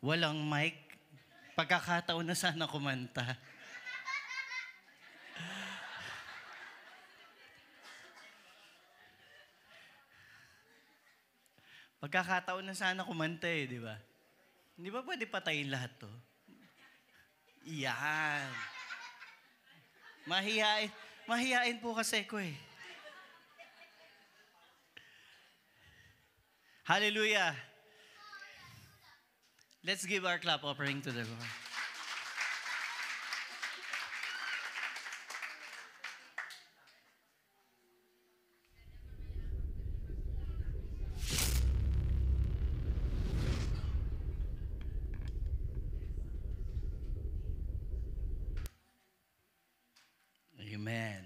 Walang mic. Pagkakataon na sana kumanta. Pagkakataon na sana kumanta di ba? Hindi ba pwede patayin lahat to? Iyan. Mahihain po kasi ko Hallelujah. Let's give our clap offering to the Lord. Amen.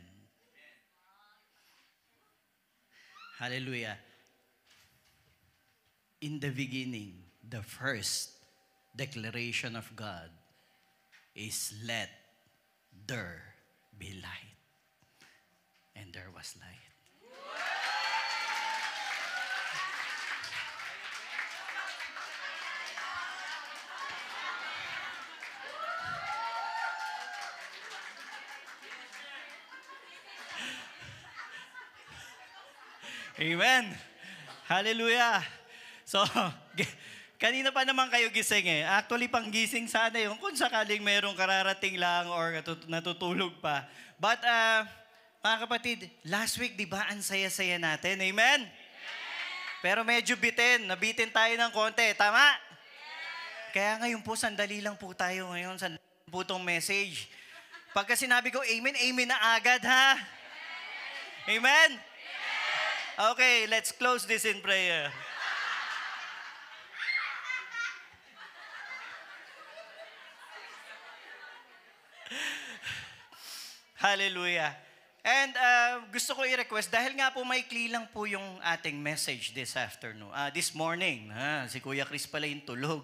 Hallelujah. In the beginning, the first declaration of God is, let there be light. And there was light. Amen. Hallelujah. So, kanina pa naman kayo gising Actually, pang gising sana yung kung sakaling mayroong kararating lang or natutulog pa. But, mga kapatid, last week, di ba, ang saya-saya natin? Amen? Pero medyo nabitin tayo ng konti. Tama? Kaya ngayon po, sandali lang po tayo ngayon. Sandali po itong message. Pagka sinabi ko, amen, amen na agad, ha? Amen? Okay, let's close this in prayer. Hallelujah. And gusto ko i-request, dahil nga po maikli lang po yung ating message this afternoon. This morning. Si Kuya Chris pala yung tulog.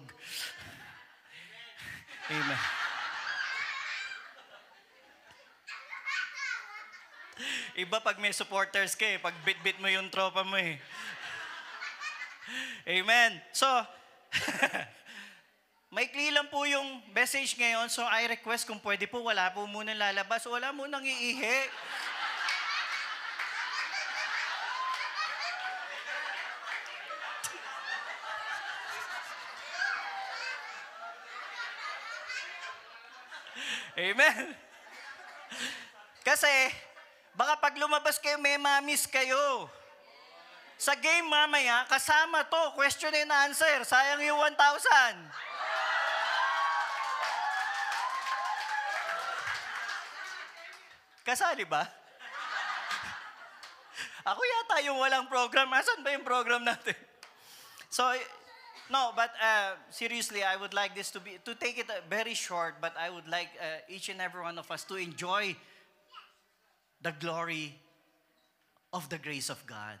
Amen. Iba pag may supporters ka pag bit-bit mo yung tropa mo Amen. So, maikli lang po yung message ngayon. So, I request kung pwede po, wala po munang lalabas. Wala munang iihi. Amen. Kasi, baka pag lumabas kayo, may mamis kayo. Sa game mamaya, kasama to, question and answer. Sayang yung 1,000. Kasali ba? Ako yata yung walang program. Asan ba yung program natin? So, no, but seriously, I would like this to take it very short, but I would like each and every one of us to enjoy the glory of the grace of God.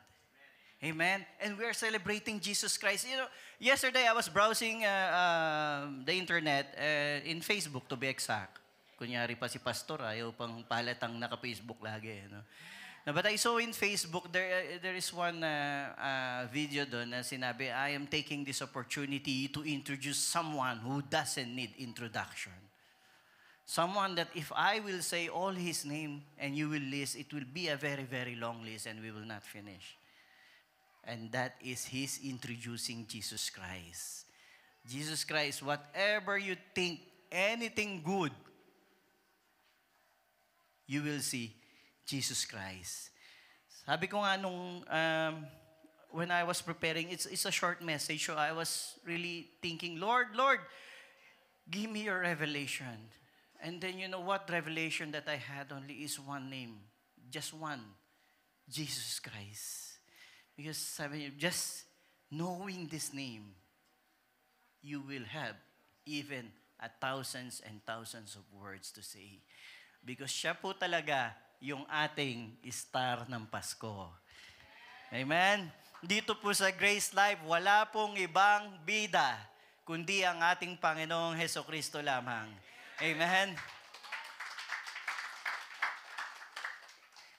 Amen? And we are celebrating Jesus Christ. You know, yesterday I was browsing the internet, in Facebook to be exact. Kunyari pa si Pastor, ayaw pang palatang naka-Facebook lagi. No? But I saw in Facebook, there is one video doon na sinabi, I am taking this opportunity to introduce someone who doesn't need introduction. Someone that if I will say all his name and you will list, it will be a very, very long list and we will not finish. And that is his introducing Jesus Christ. Jesus Christ, whatever you think, anything good, you will see Jesus Christ. Sabi ko nga nung, when I was preparing, it's a short message, so I was really thinking, Lord, give me your revelation. And then you know what revelation that I had only is one name. Just one. Jesus Christ. Because just knowing this name, you will have even thousands and thousands of words to say. Because siya po talaga yung ating star ng Pasko. Amen? Dito po sa Grace Life, wala pong ibang bida, kundi ang ating Panginoong Hesukristo lamang. Amen?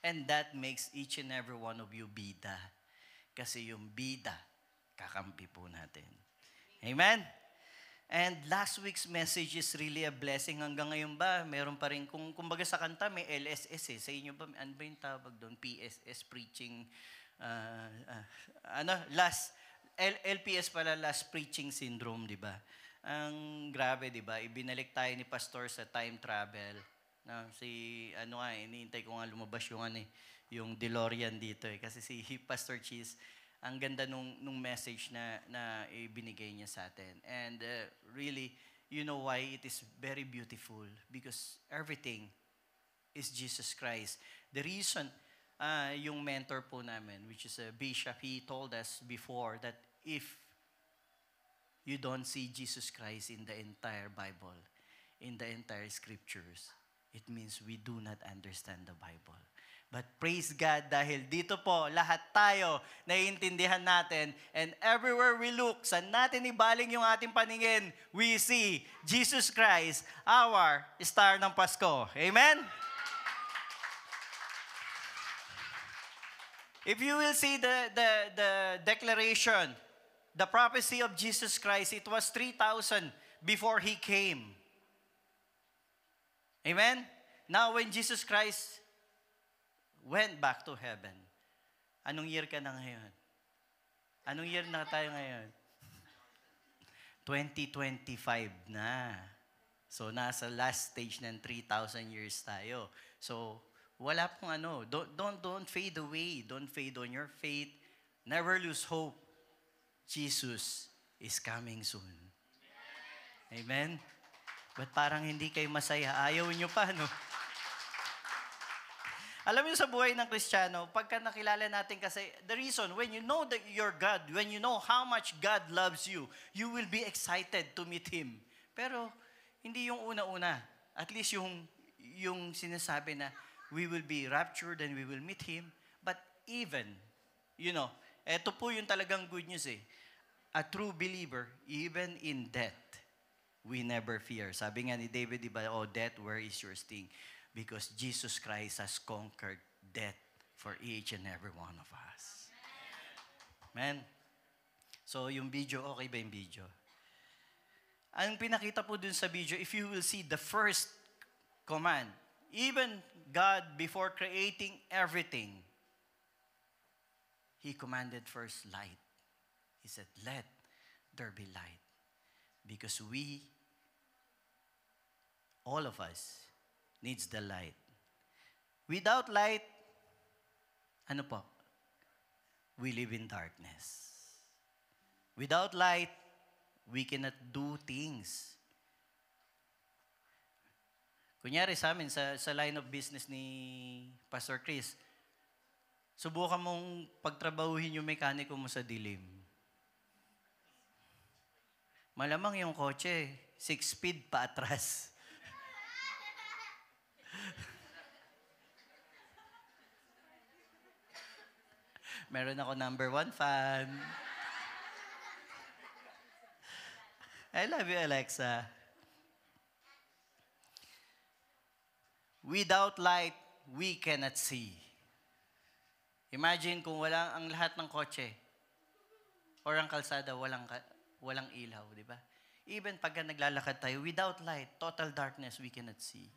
And that makes each and every one of you bida. Kasi yung bida, kakampi po natin. Amen? And last week's message is really a blessing. Hanggang ngayon ba, meron pa rin, kumbaga sa kanta, may LSS eh. Sa inyo ba, ano ba yung tawag doon? PSS, preaching, LPS pala, last preaching syndrome, di ba? Ang grabe, di ba? Ibinalik tayo ni Pastor sa time travel. Iniintay ko nga lumabas yung DeLorean dito eh. Kasi si Pastor Cheese, ang ganda nung message na ibinigay niya sa atin. And really, you know why it is very beautiful? Because everything is Jesus Christ. The reason, yung mentor po namin, which is a bishop, he told us before that if you don't see Jesus Christ in the entire Bible, in the entire scriptures, it means we do not understand the Bible. But praise God dahil dito po lahat tayo naiintindihan natin, and everywhere we look, saan natin ibaling yung ating paningin, we see Jesus Christ, our star ng Pasko. Amen? If you will see the declaration, the prophecy of Jesus Christ, it was 3,000 before He came. Amen? Now when Jesus Christ went back to heaven, anong year ka na ngayon? Anong year na tayo ngayon? 2025 na. So, nasa last stage ng 3,000 years tayo. So, wala pong don't fade away. Don't fade on your faith. Never lose hope. Jesus is coming soon. Amen? But parang hindi kayo masaya. Ayaw nyo pa, no? Alam niyo sa buhay ng Kristiyano, pagka nakilala natin kasi, the reason, when you know that you're God, when you know how much God loves you, you will be excited to meet Him. Pero, hindi yung una-una. At least yung sinasabi na, we will be raptured and we will meet Him. But even, eto po yung talagang good news eh. A true believer, even in death, we never fear. Sabi nga ni David, diba, oh, death, where is your sting? Because Jesus Christ has conquered death for each and every one of us. Amen? So, yung video, okay ba yung video? Ang pinakita po dun sa video, if you will see the first command, even God, before creating everything, He commanded first light. He said, let there be light. Because we, all of us, needs the light. Without light, ano po? We live in darkness. Without light, we cannot do things. Kunyari sa amin, sa line of business ni Pastor Chris, subukan mong pagtrabahuhin yung mekaniko mo sa dilim. Malamang yung kotse, 6 speed pa atras. Meron ako number 1 fan. I love you, Alexa. Without light, we cannot see. Imagine kung ang lahat ng kotse or ang kalsada walang ilaw, di ba? Even pagka naglalakad tayo, without light, total darkness, we cannot see.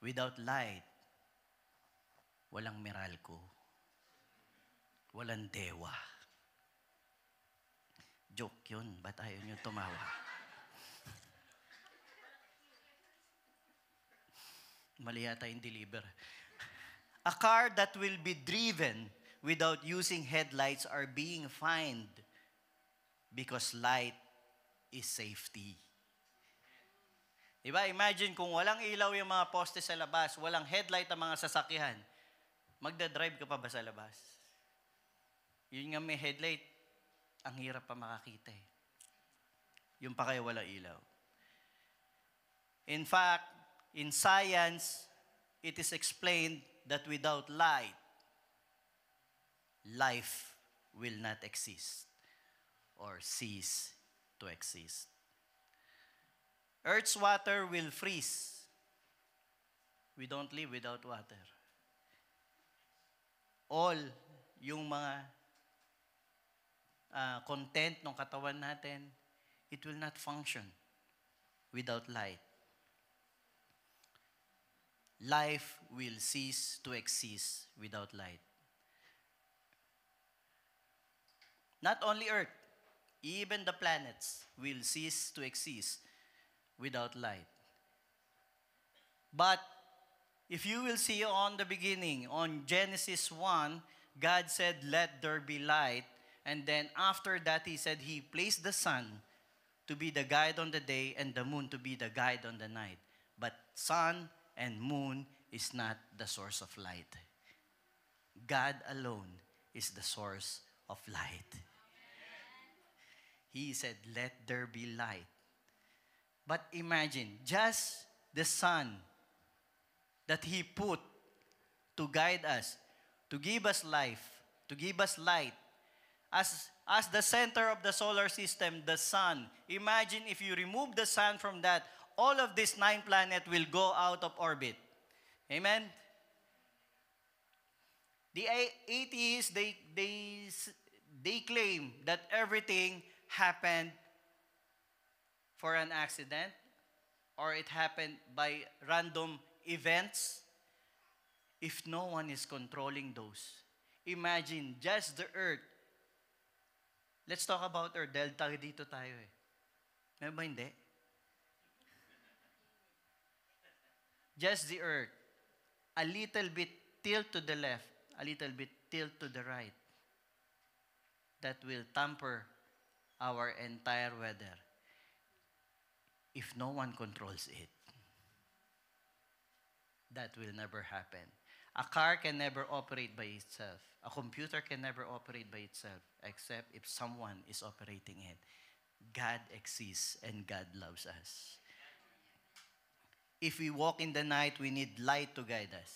Without light, walang Meralco. Walang dewa. Joke yun. Ba't ayaw nyo tumawa? Mali yata yung deliver. A car that will be driven without using headlights are being fined because light is safety. Diba? Imagine kung walang ilaw yung mga poste sa labas, walang headlight ang mga sasakyan, magdadrive ka pa ba sa labas? Yun nga may headlight, ang hirap pa makakita eh. Yung pa kayo walang ilaw. In fact, in science, it is explained that without light, life will not exist or cease to exist. Earth's water will freeze. We don't live without water. All yung mga content ng katawan natin, it will not function without light. Life will cease to exist without light. Not only Earth, even the planets will cease to exist without light. But if you will see on the beginning, on Genesis 1, God said, let there be light. And then after that, He said He placed the sun to be the guide on the day and the moon to be the guide on the night. But sun and moon is not the source of light. God alone is the source of light. He said, let there be light. But imagine, just the sun that He put to guide us, to give us life, to give us light. As the center of the solar system, the sun. Imagine if you remove the sun from that, all of these 9 planets will go out of orbit. Amen? The atheists, they claim that everything happened for an accident or it happened by random events. If no one is controlling those, imagine just the earth. Let's talk about Earth dahil tayo dito tayo eh. Meron ba hindi? Just the earth. A little bit tilt to the left, a little bit tilt to the right. That will tamper our entire weather if no one controls it. That will never happen. A car can never operate by itself. A computer can never operate by itself except if someone is operating it. God exists and God loves us. If we walk in the night, we need light to guide us.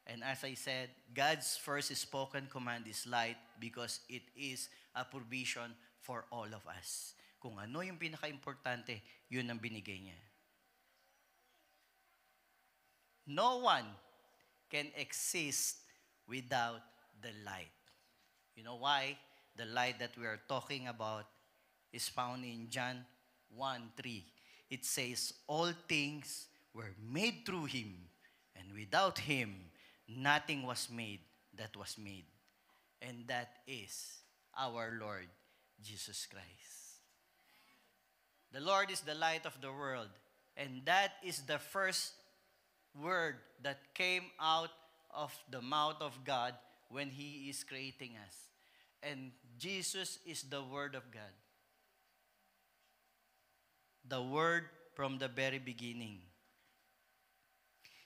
And as I said, God's first spoken command is light because it is a provision for all of us. Kung ano yung pinaka-importante, yun ang binigay niya. No one can exist without the light. You know why? The light that we are talking about is found in John 1:3. It says, all things were made through Him, and without Him, nothing was made that was made. And that is our Lord Jesus Christ. The Lord is the light of the world, and that is the first word that came out of the mouth of God when He is creating us. And Jesus is the Word of God. The Word from the very beginning.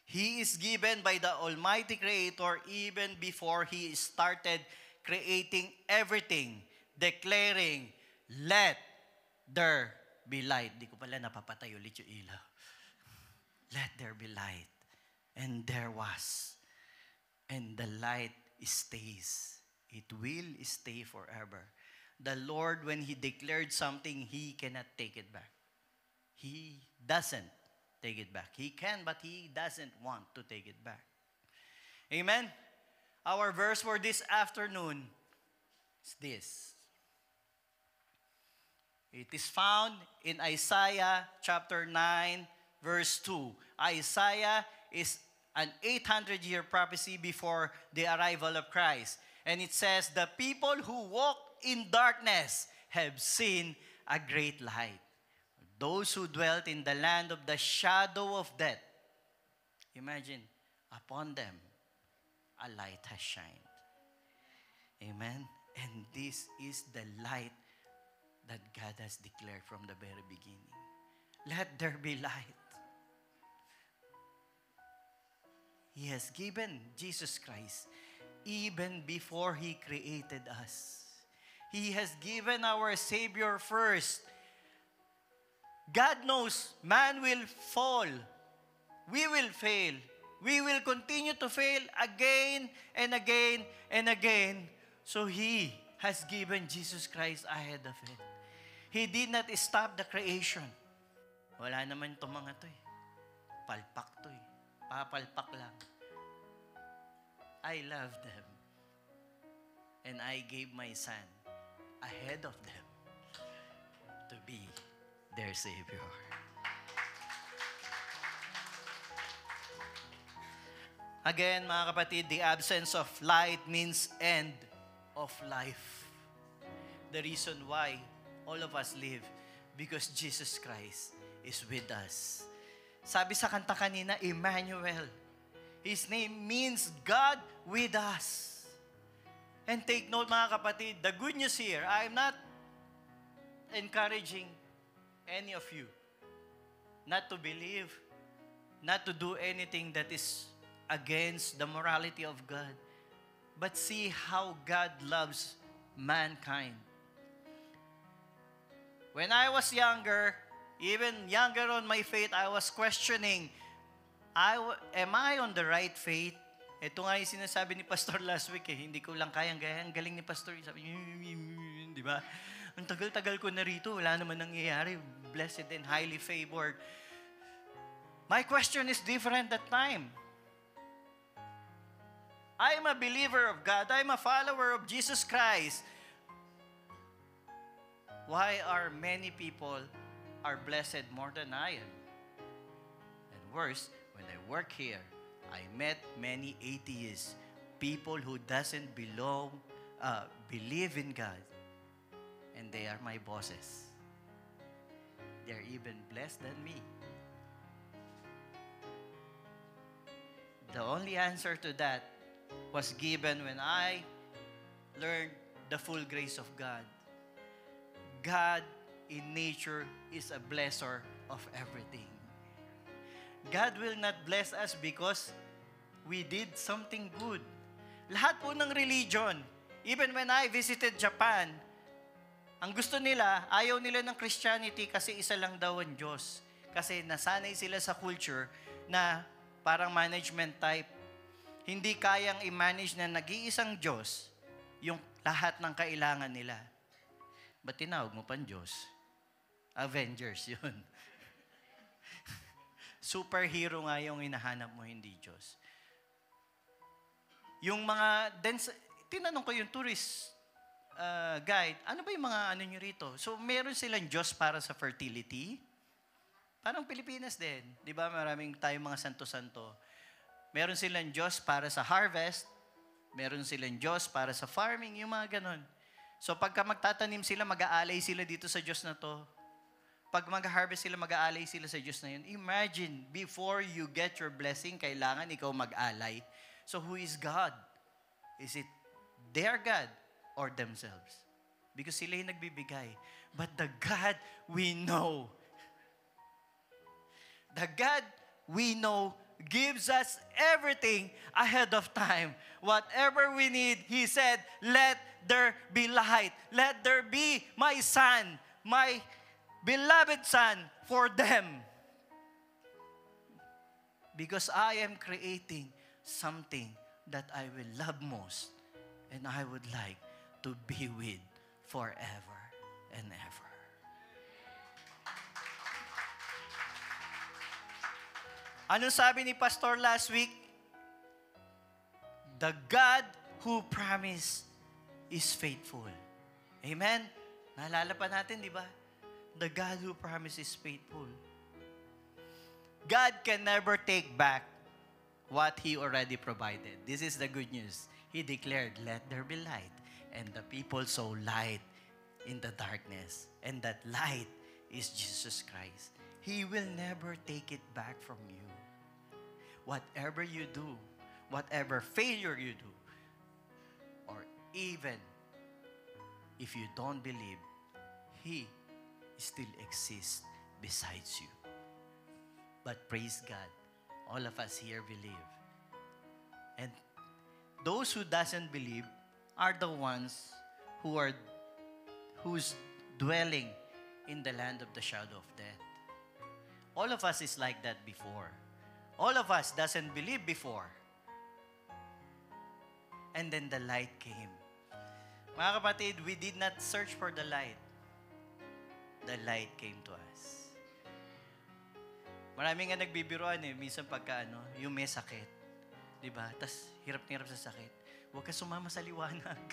He is given by the Almighty Creator even before He started creating everything, declaring, let there be light. Di ko pala napapatay ulit yung ilaw. Let there be light. And there was. And the light stays. It will stay forever. The Lord, when He declared something, He cannot take it back. He doesn't take it back. He can, but He doesn't want to take it back. Amen? Our verse for this afternoon is this. It is found in Isaiah chapter 9, verse 2. Isaiah is an 800-year prophecy before the arrival of Christ. And it says, the people who walk in darkness have seen a great light. Those who dwelt in the land of the shadow of death, imagine, upon them a light has shined. Amen? And this is the light that God has declared from the very beginning. Let there be light. He has given Jesus Christ even before He created us. He has given our Savior first. God knows man will fall. We will fail. We will continue to fail again and again and again. So He has given Jesus Christ ahead of it. He did not stop the creation. Wala naman itong mga to eh. Palpak to eh. Papalpak lang. I love them. And I gave my Son ahead of them. to be their Savior. Again, mga kapatid, the absence of light means end of life. The reason why all of us live, because Jesus Christ is with us. Sabi sa kanta kanina, Emmanuel. His name means God with us. And take note, mga kapatid, the good news here, I am not encouraging any of you not to believe, not to do anything that is against the morality of God. But see how God loves mankind. When I was younger, even younger on my faith, I was questioning, am I on the right faith? Ito nga yung sinasabi ni Pastor last week hindi ko lang kayang gaya. Ang galing ni Pastor, sabi niya, di ba? Ang tagal-tagal ko na rito, wala naman nangyayari. Blessed and highly favored. My question is different that time. I am a believer of God. I am a follower of Jesus Christ. Why are many people are blessed more than I am? And worse, when I work here, I met many atheists, people who doesn't believe in God, and they are my bosses. They are even blessed than me. The only answer to that was given when I learned the full grace of God. God in nature is a blesser of everything. God will not bless us because we did something good. Lahat po ng religion, even when I visited Japan, ang gusto nila, ayaw nila ng Christianity kasi isa lang daw ang Diyos. Kasi nasanay sila sa culture na parang management type. Hindi kayang i-manage na nag-iisang Diyos yung lahat ng kailangan nila. Ba't tinawag mo pang Diyos? Avengers yun. Superhero nga yung hinahanap mo, hindi Diyos. Yung mga, tinanong ko yung tourist guide, ano ba yung mga ano nyo rito? So, meron silang Diyos para sa fertility. Parang Pilipinas din. Di ba? Maraming tayong mga santo-santo. Meron silang Diyos para sa harvest. Meron silang Diyos para sa farming. Yung mga ganon. So, pagka magtatanim sila, mag-aalay sila dito sa Diyos na to. Pag mag-harvest sila, mag-aalay sila sa Diyos na yun. Imagine, before you get your blessing, kailangan ikaw mag-alay. So, who is God? Is it their God or themselves? Because sila yung nagbibigay. But the God we know, gives us everything ahead of time. Whatever we need, He said, let there be light. Let there be my son, my beloved son for them. Because I am creating something that I will love most and I would like to be with forever and ever. Anong sabi ni Pastor last week? The God who promised is faithful. Amen? Naalala pa natin, di ba? The God who promised is faithful. God can never take back what He already provided. This is the good news. He declared, let there be light. And the people saw light in the darkness. And that light is Jesus Christ. He will never take it back from you. Whatever you do, whatever failure you do, or even if you don't believe, He still exists besides you. But praise God, all of us here believe. And those who doesn't believe are the ones who's dwelling in the land of the shadow of death. All of us is like that before. All of us doesn't believe before. And then the light came. Mga kapatid, we did not search for the light. The light came to us. Maraming nga nagbibiruan minsan pagka yung may sakit. Diba? Tas hirap sa sakit. Huwag ka sumama sa liwanag.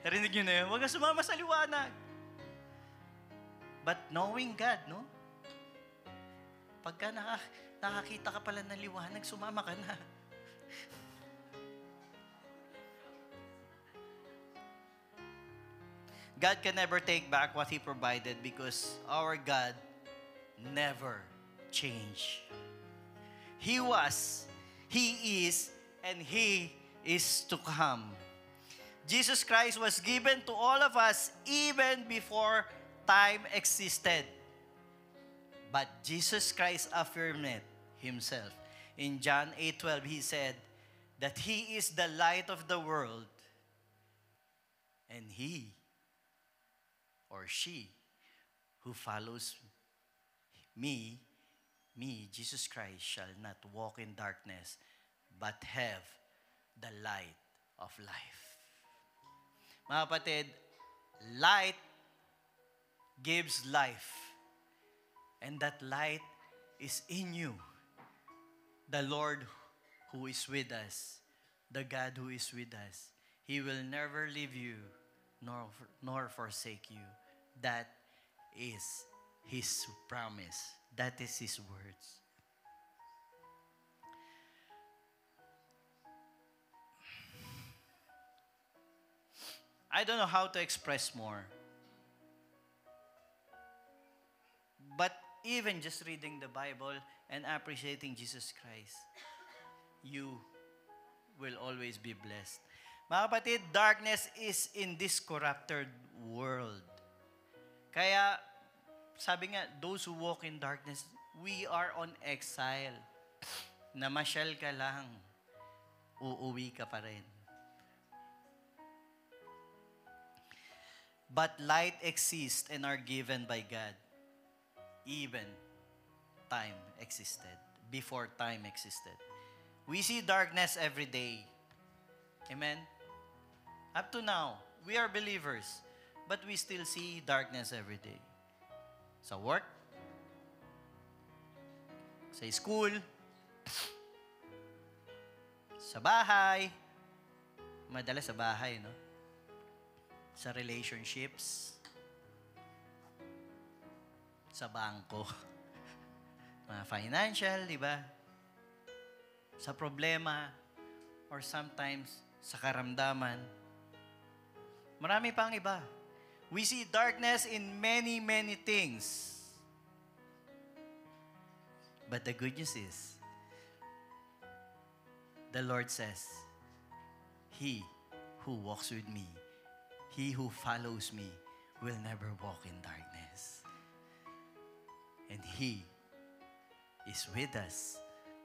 Narinig nyo na yun? Huwag ka sumama sa liwanag. But knowing God, no? Pagka nakakita ka pala ng liwanag, sumama ka na. God can never take back what He provided because our God never changed. He was, He is, and He is to come. Jesus Christ was given to all of us even before time existed. But Jesus Christ affirmed it Himself. In John 8:12, He said that He is the light of the world, and He or she who follows me, Jesus Christ, shall not walk in darkness, but have the light of life. Mga kapatid, light gives life. And that light is in you. The Lord who is with us, the God who is with us, He will never leave you nor forsake you. That is His promise. That is His words. I don't know how to express more. But even just reading the Bible and appreciating Jesus Christ, you will always be blessed. Mga kapatid, darkness is in this corrupted world. Kaya, sabi nga, those who walk in darkness, we are on exile. Namasyal ka lang, uuwi ka pa rin. But light exists and are given by God. Even time existed, before time existed. We see darkness every day. Amen? Up to now, we are believers, but we still see darkness every day. Sa work, sa school, sa bahay, madalas sa bahay, no? Sa relationships, sa bangko, mga financial, di ba? Sa problema, or sometimes sa karamdaman. Marami pang iba. We see darkness in many, many things. But the good news is, the Lord says, He who walks with me, he who follows me, will never walk in darkness. And He is with us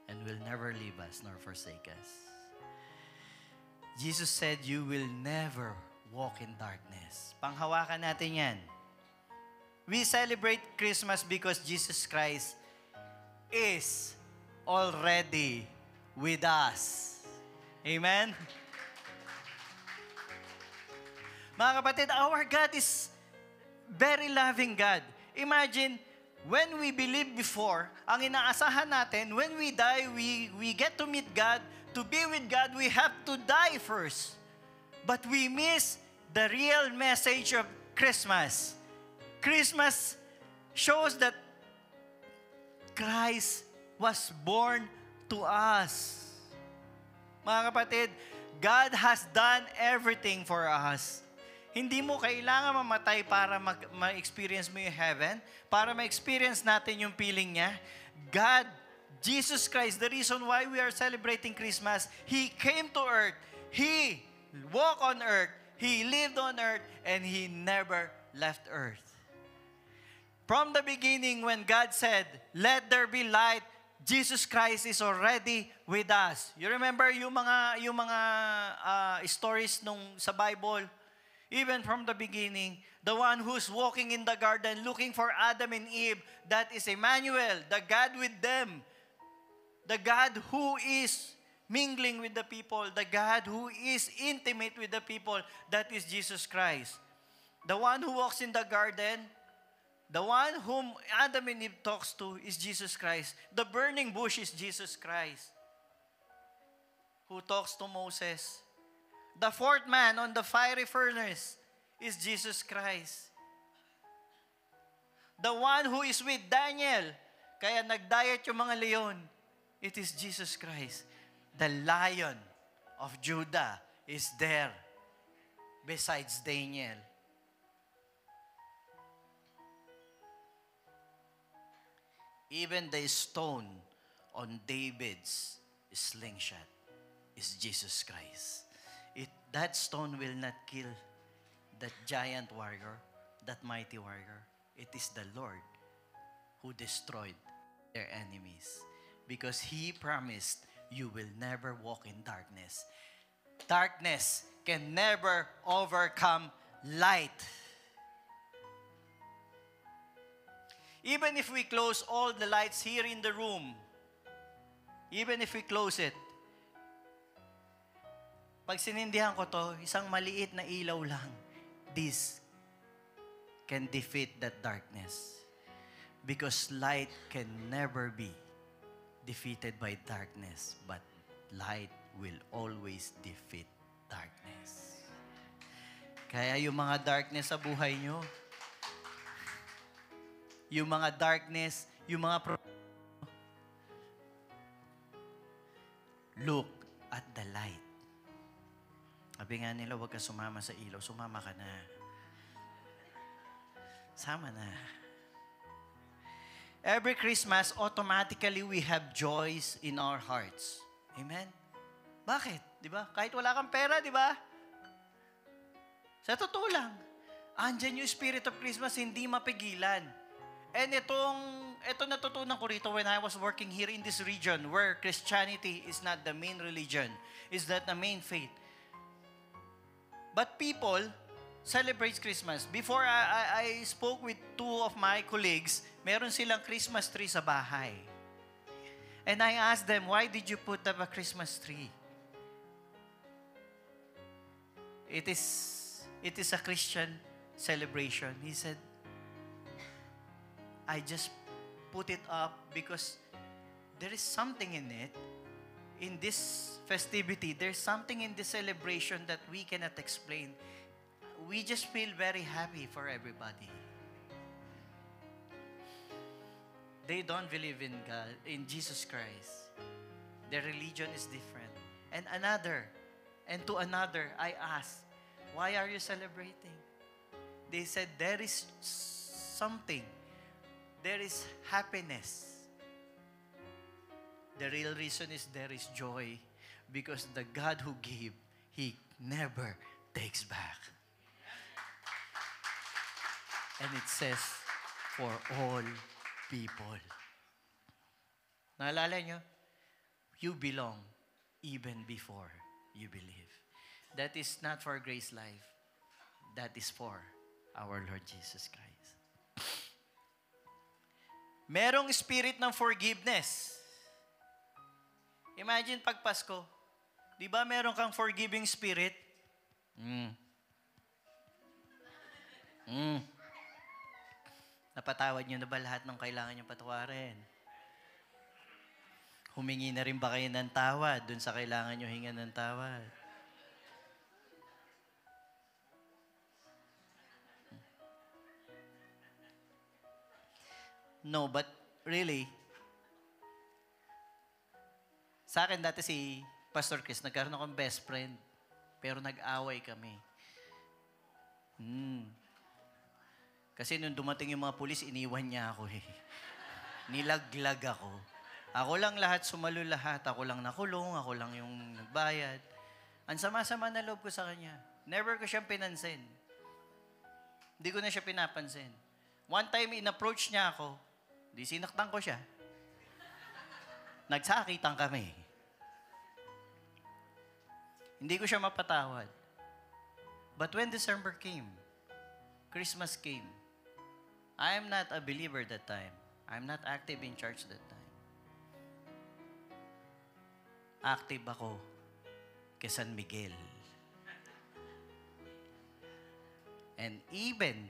and will never leave us nor forsake us. Jesus said, you will never walk in darkness. Panghawakan natin yan. We celebrate Christmas because Jesus Christ is already with us. Amen? Mga kapatid, our God is very loving God. Imagine, when we believe before, ang inaasahan natin, when we die, we get to meet God. To be with God, we have to die first. But we miss the real message of Christmas. Christmas shows that Christ was born to us. Mga kapatid, God has done everything for us. Hindi mo kailangan mamatay para ma-experience mo yung heaven, para ma-experience natin yung feeling niya. God, Jesus Christ, the reason why we are celebrating Christmas, He came to earth. He walked on earth. He lived on earth, and He never left earth. From the beginning, when God said, let there be light, Jesus Christ is already with us. You remember yung mga stories sa Bible? Even from the beginning, the one who's walking in the garden looking for Adam and Eve, that is Emmanuel, the God with them. The God who is mingling with the people, the God who is intimate with the people, that is Jesus Christ. The one who walks in the garden, the one whom Adam and Eve talks to is Jesus Christ. The burning bush is Jesus Christ, who talks to Moses. The fourth man on the fiery furnace is Jesus Christ. The one who is with Daniel. Kaya nag-diet yung mga leon. It is Jesus Christ. The Lion of Judah is there besides Daniel. Even the stone on David's slingshot is Jesus Christ. That stone will not kill that giant warrior, that mighty warrior. It is the Lord who destroyed their enemies. Because He promised, you will never walk in darkness. Darkness can never overcome light. Even if we close all the lights here in the room, even if we close it, pag sinindihan ko to, isang maliit na ilaw lang, this can defeat that darkness. Because light can never be defeated by darkness, but light will always defeat darkness. Kaya yung mga darkness sa buhay nyo, yung mga darkness, yung mga look at the light. Sabi nga nila, huwag ka sumama sa ilaw. Sumama ka na. Sama na. Every Christmas, automatically we have joys in our hearts. Amen? Bakit? Di ba? Kahit wala kang pera, di ba? Sa totoo lang, andyan yung spirit of Christmas, hindi mapigilan. And ito natutunan ko rito when I was working here in this region where Christianity is not the main religion, is not the main faith. But people celebrate Christmas. Before I spoke with two of my colleagues, meron silang Christmas tree sa bahay. And I asked them, why did you put up a Christmas tree? It is a Christian celebration. He said, I just put it up because there is something in it. In this festivity, there's something in this celebration that we cannot explain. We just feel very happy for everybody. They don't believe in God, in Jesus Christ. Their religion is different. And to another, I asked, why are you celebrating? They said, there is something. There is happiness. The real reason is there is joy because the God who gave, He never takes back. And it says, for all people. Naalala nyo? You belong even before you believe. That is not for Grace Life. That is for our Lord Jesus Christ. Merong spirit ng forgiveness. Imagine pag Pasko, di ba meron kang forgiving spirit? Napatawad nyo na ba lahat ng kailangan nyo patawarin? Humingi na rin ba kayo ng tawad dun sa kailangan nyo hingan ng tawad? No, but really, sa akin dati si Pastor Chris, nagkaroon akong best friend, pero nag-away kami. Kasi nung dumating yung mga pulis, iniwan niya ako eh. Nilaglag ako. Ako lang lahat, sumalo lahat. Ako lang nakulong, ako lang yung nagbayad. Ang sama-sama na loob ko sa kanya. Never ko siyang pinansin. Hindi ko na siya pinapansin. One time, in-approach niya ako. Di sinaktan ko siya. Nagsakitan kami. Hindi ko siya mapatawad. But when December came, Christmas came, I am not a believer that time. I'm not active in church that time. Active ako kay San Miguel. And even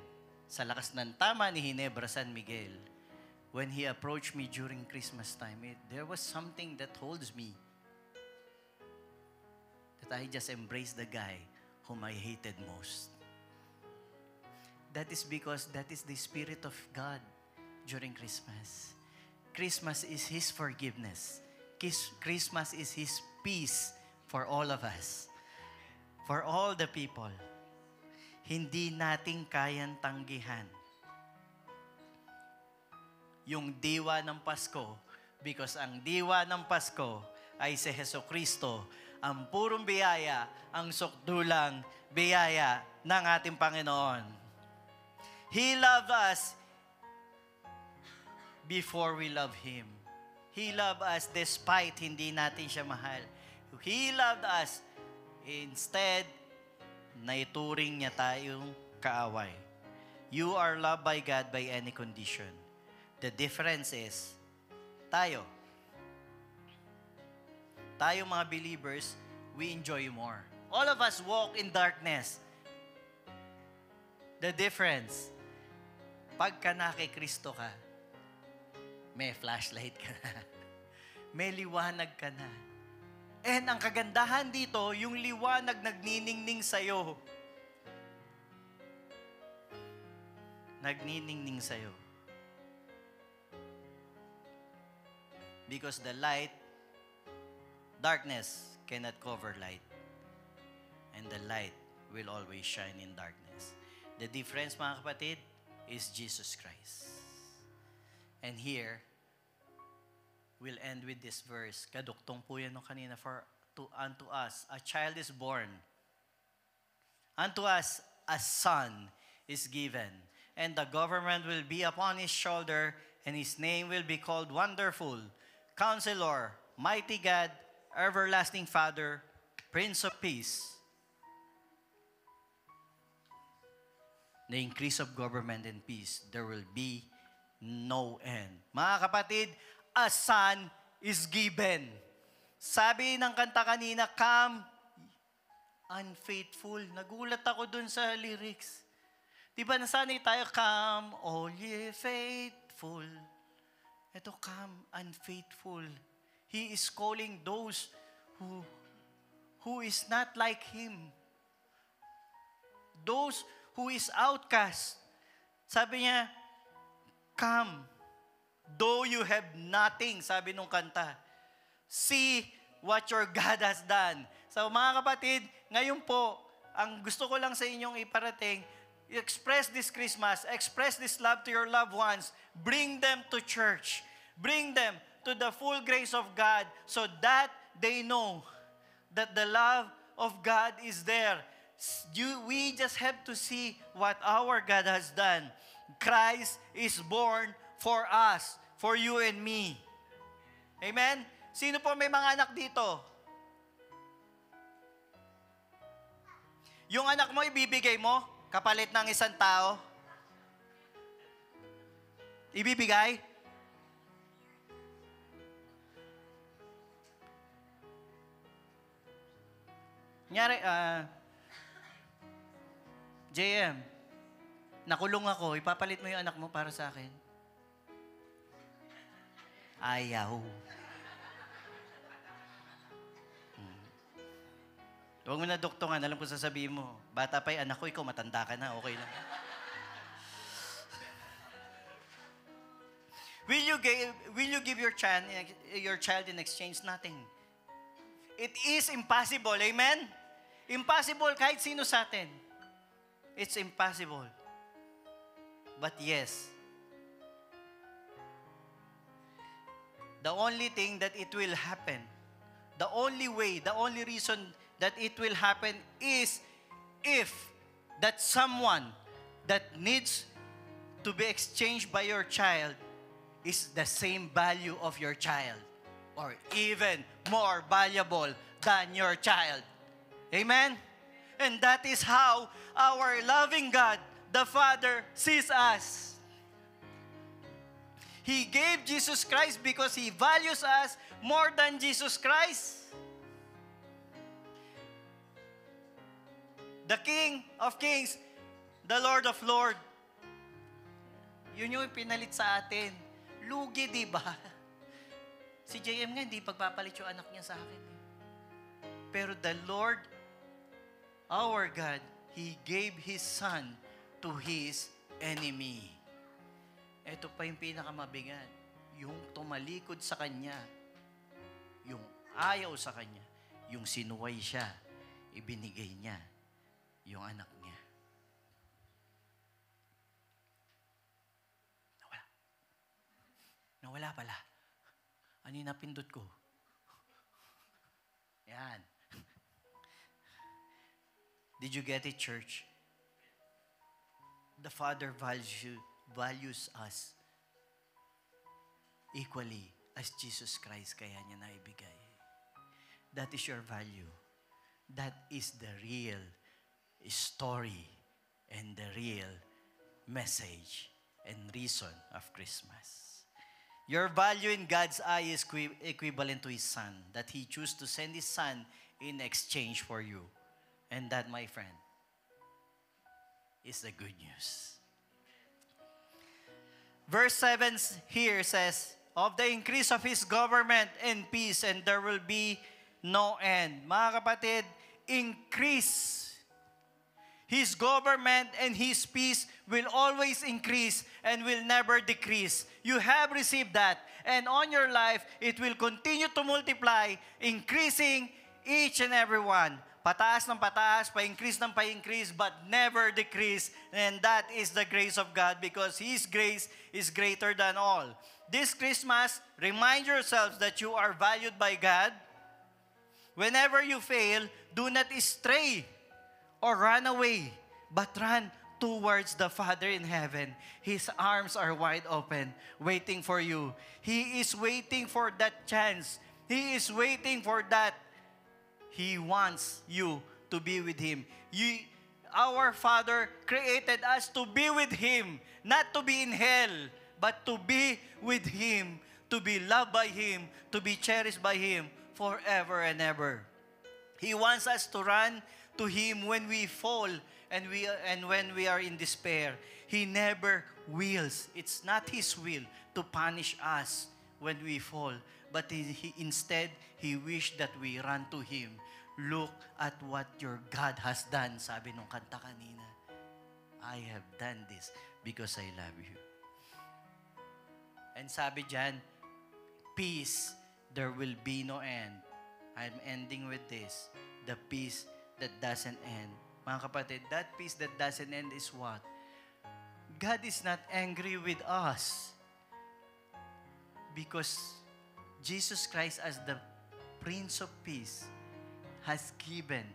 sa lakas ng tama ni Ginebra San Miguel, when he approached me during Christmas time, there was something that holds me. That I just embraced the guy whom I hated most. That is because that is the Spirit of God during Christmas. Christmas is His forgiveness. Christmas is His peace for all of us. For all the people. Hindi natin kayang tanggihan yung diwa ng Pasko, because ang diwa ng Pasko ay si Jesucristo, ang purong biyaya, ang sukdulang biyaya ng ating Panginoon. He loved us before we love Him. He loved us despite hindi natin siya mahal. He loved us instead naituring niya tayong kaaway. You are loved by God by any condition. The difference is, tayo mga believers, we enjoy more. All of us walk in darkness. The difference, pagka nakikristo ka, may flashlight ka na. May liwanag ka na. And ang kagandahan dito, yung liwanag nagniningning sa'yo. Nagniningning sa'yo. Because the light, darkness cannot cover light. And the light will always shine in darkness. The difference, mga kapatid, is Jesus Christ. And here, we'll end with this verse. Kaduktong po yan nung kanina. Unto us, a child is born. Unto us, a son is given. And the government will be upon His shoulder, and His name will be called Wonderful, Counselor, Mighty God, Everlasting Father, Prince of Peace. The increase of government and peace, there will be no end. Mga kapatid, a son is given. Sabi ng kanta kanina, come, unfaithful. Nagulat ako dun sa lyrics. Di ba nasanay tayo, come, all ye faithful. Ito, come, unfaithful. He is calling those who is not like Him. Those who is outcast. Sabi niya, come, though you have nothing, sabi nung kanta. See what your God has done. So mga kapatid, ngayon po, ang gusto ko lang sa inyong iparating, express this Christmas, express this love to your loved ones, bring them to church, bring them to the full grace of God so that they know that the love of God is there. We just have to see what our God has done. Christ is born for us, for you and me. Amen? Sino po may mga anak dito? Yung anak mo, ibibigay mo kapalit ng isang tao? Ibibigay? Nyari, JM, nakulong ako, ipapalit mo yung anak mo para sa akin? Ayaw. Huwag mo na doktongan, alam ko sasabihin mo, bata pa yung anak ko, ikaw matanda ka na, okay lang. Will you give your child in exchange? Nothing. It is impossible, amen? Impossible kahit sino sa atin. It's impossible. But yes, the only thing that it will happen, the only way, the only reason that it will happen is if that someone that needs to be exchanged by your child is the same value of your child or even more valuable than your child. Amen? And that is how our loving God, the Father, sees us. He gave Jesus Christ because He values us more than Jesus Christ. The King of Kings, the Lord of Lords. Yun yung pinalit sa atin. Lugi, di ba? Si JM nga, hindi pagpapalit yung anak niya sa akin. Pero the Lord, our God, He gave His Son to His enemy. Ito pa yung pinakamabigat. Yung tumalikod sa Kanya, yung ayaw sa Kanya, yung sinuway siya, ibinigay niya yung anak niya. Nawala pala. Ano yung napindot ko? Yan. Did you get it, church? The Father values us equally as Jesus Christ kaya niya naibigay. That is your value. That is the real story and the real message and reason of Christmas. Your value in God's eye is equivalent to His Son, that He chose to send His Son in exchange for you. And that, my friend, is the good news. Verse 7 here says, of the increase of His government and peace, and there will be no end. Mga kapatid, increase. His government and His peace will always increase and will never decrease. You have received that. And on your life, it will continue to multiply, increasing each and every one. Pataas ng pataas, pa-increase ng pa-increase, but never decrease. And that is the grace of God because His grace is greater than all. This Christmas, remind yourselves that you are valued by God. Whenever you fail, do not stray or run away, but run towards the Father in heaven. His arms are wide open, waiting for you. He is waiting for that chance. He is waiting for that. He wants you to be with Him. Our Father created us to be with Him, not to be in hell, but to be with Him, to be loved by Him, to be cherished by Him forever and ever. He wants us to run to Him when we fall and when we are in despair. He never wills. It's not His will to punish us when we fall, but instead, He wished that we run to Him. Look at what your God has done, sabi nung kanta kanina. I have done this because I love you. And sabi dyan, peace, there will be no end. I'm ending with this. The peace that doesn't end. Mga kapatid, that peace that doesn't end is what? God is not angry with us because Jesus Christ as the Prince of Peace has given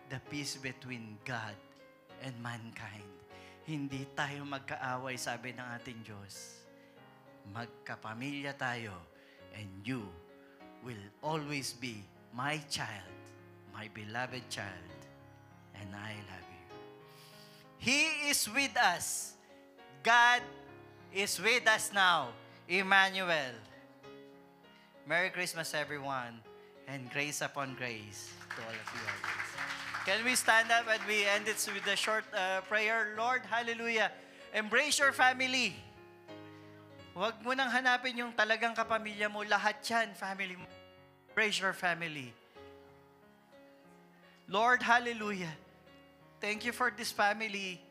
the peace between God and mankind. Hindi tayo magkaaway, sabi ng ating Diyos. Magkapamilya tayo and you will always be my child, my beloved child, and I love you. He is with us. God is with us now. Emmanuel. Merry Christmas, everyone, and grace upon grace to all of you. Can we stand up and we end it with a short prayer? Lord, hallelujah. Embrace your family. Huwag mo nang hanapin yung talagang kapamilya mo. Lahat yan, family mo. Embrace your family. Lord, hallelujah. Thank you for this family.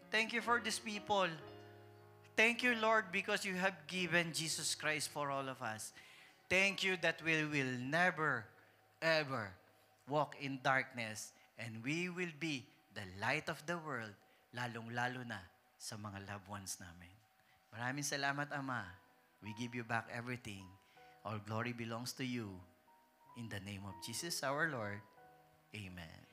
Thank you for these people. Thank you, Lord, because you have given Jesus Christ for all of us. Thank you that we will never, ever walk in darkness and we will be the light of the world, lalong-lalo na sa mga loved ones namin. Maraming salamat, Ama. We give you back everything. All glory belongs to you. In the name of Jesus, our Lord. Amen.